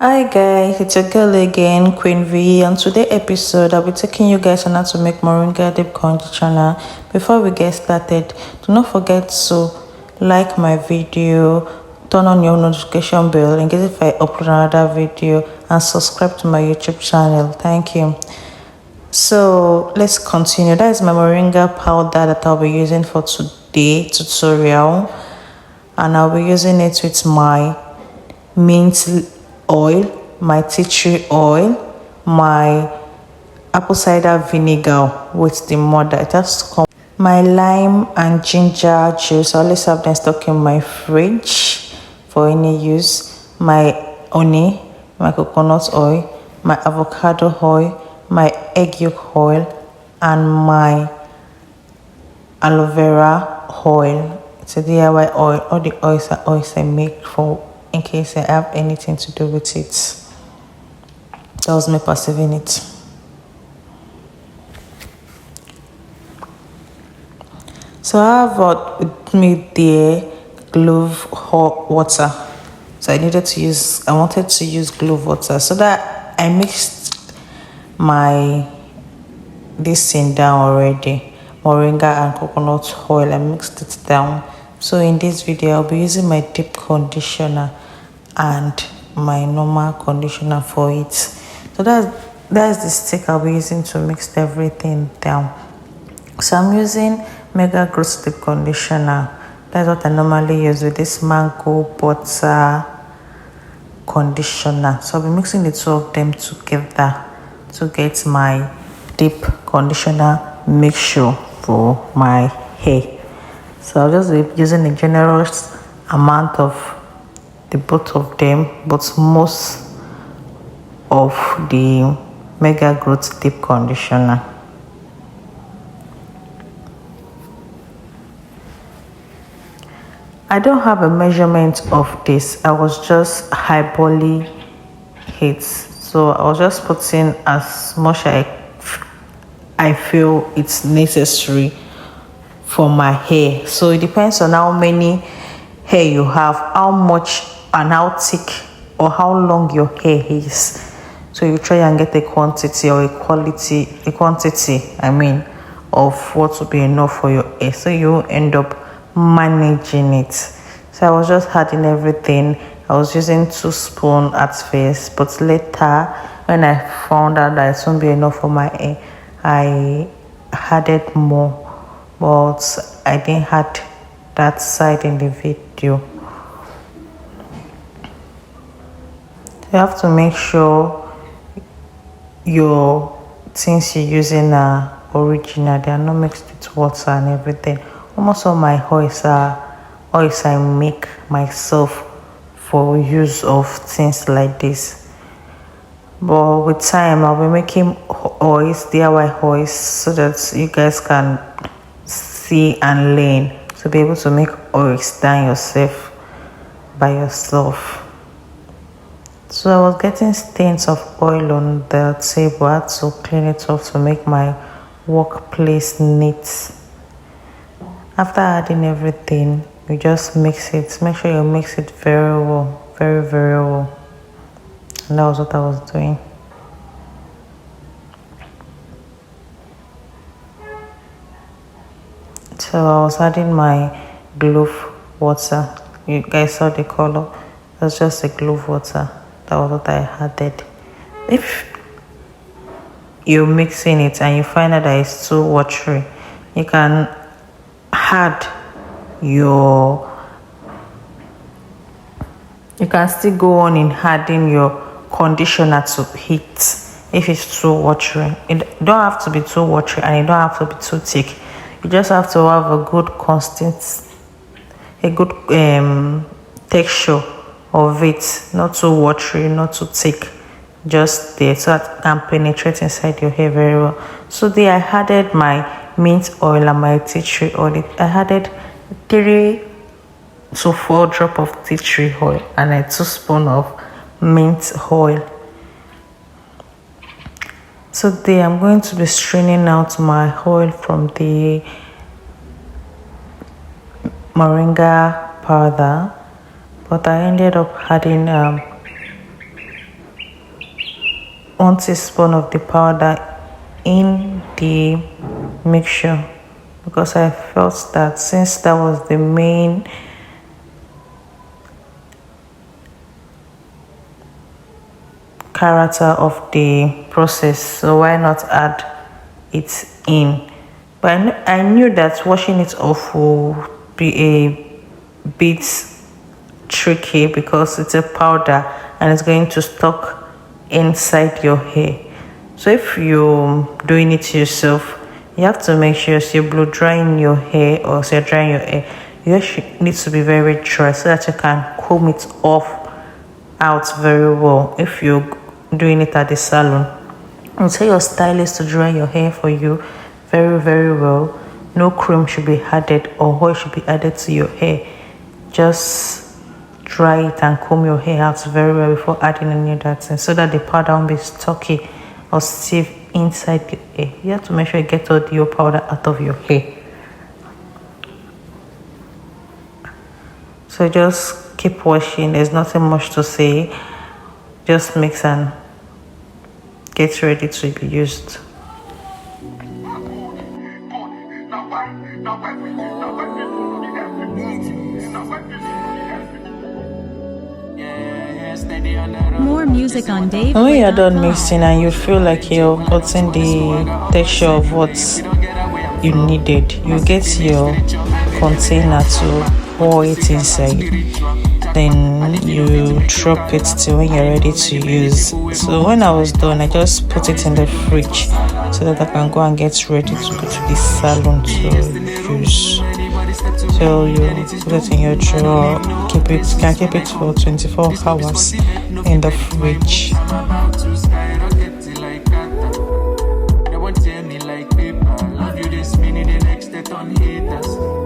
Hi guys, it's your girl again, Queen V. On today's episode, I'll be taking you guys on how to make Moringa deep conditioner. Before we get started, do not forget to like my video, turn on your notification bell in case if I upload another video, and subscribe to my YouTube channel. Thank you. So let's continue. That is my Moringa powder that I'll be using for today's tutorial, and I'll be using it with my mint oil, my tea tree oil, my apple cider vinegar with the mother. It has to come. My lime and ginger juice. I always have them stuck in my fridge for any use. My honey, my coconut oil, my avocado oil, my egg yolk oil, and my aloe vera oil. It's a DIY oil. All the oils are oils I make for in case I have anything to do with it. That was me perceiving it. So I have with me the glove hot water. So I wanted to use glove water so that I mixed this thing down already. Moringa and coconut oil, I mixed it down. So in this video, I'll be using my deep conditioner and my normal conditioner for it. So that's the stick I'll be using to mix everything down. So I'm using Mega Growth Deep Conditioner. That's what I normally use with this mango butter conditioner. So I'll be mixing the two of them together to get my deep conditioner mixture for my hair. So I'll just be using a generous amount of the both of them, but most of the Mega Growth Deep Conditioner. I don't have a measurement of this. I was just eyeballing it. So I was just putting as much I feel it's necessary for my hair. So it depends on how many hair you have, how much and how thick or how long your hair is. So you try and get a quantity or a quantity of what will be enough for your hair, so you end up managing it. So I was just adding everything. I was using 2 spoons at first, but later when I found out that it won't be enough for my hair, I added more, but I didn't add that side in the video. You have to make sure your things you're using are original. They are not mixed with water and everything. Almost all my oils are oils I make myself for use of things like this. But with time, I'll be making oils, DIY oils, so that you guys can see and learn to be able to make oils done yourself by yourself. So I was getting stains of oil on the table. I had to clean it off to make my workplace neat. After adding everything, you just mix it. Make sure you mix it very well, very well. And that was what I was doing. So I was adding my glove water. You guys saw the color. That's just a glove water. That was what I added. If you're mixing it and you find out that it's too watery, you can add you can still go on in adding your conditioner to heat if it's too watery. It don't have to be too watery and it don't have to be too thick. You just have to have a good texture of it, not too watery, not too thick, just there, so that it can penetrate inside your hair very well. So there I added my mint oil and my tea tree oil. I added 3 to 4 drops of tea tree oil and a 2 spoons of mint oil. So there I'm going to be straining out my oil from the Moringa powder, but I ended up adding 1 teaspoon of the powder in the mixture, because I felt that since that was the main character of the process, so why not add it in? But I knew that washing it off will be a bit tricky because it's a powder and it's going to stuck inside your hair. So if you're doing it yourself, you have to make sure you're blow drying your hair, or you're drying your hair, your hair needs to be very dry so that you can comb it off out very well. If you're doing it at the salon, and tell your stylist to dry your hair for you very well. No cream should be added or oil should be added to your hair. Just dry it and comb your hair out very well before adding any other thing, so that the powder won't be stocky or stiff inside the hair. You have to make sure you get all your powder out of your hair. So just keep washing. There's nothing much to say. Just mix and get ready to be used. More music on Dave. And when you're done mixing and you feel like you're putting the texture of what you needed, you get your container to pour it inside. Then you drop it till when you're ready to use. So when I was done, I just put it in the fridge so that I can go and get ready to go to the salon to use. So you put it in your drawer, can keep it for 24 hours in the fridge. They won't tell me like paper. Love you this minute, the next they turn haters.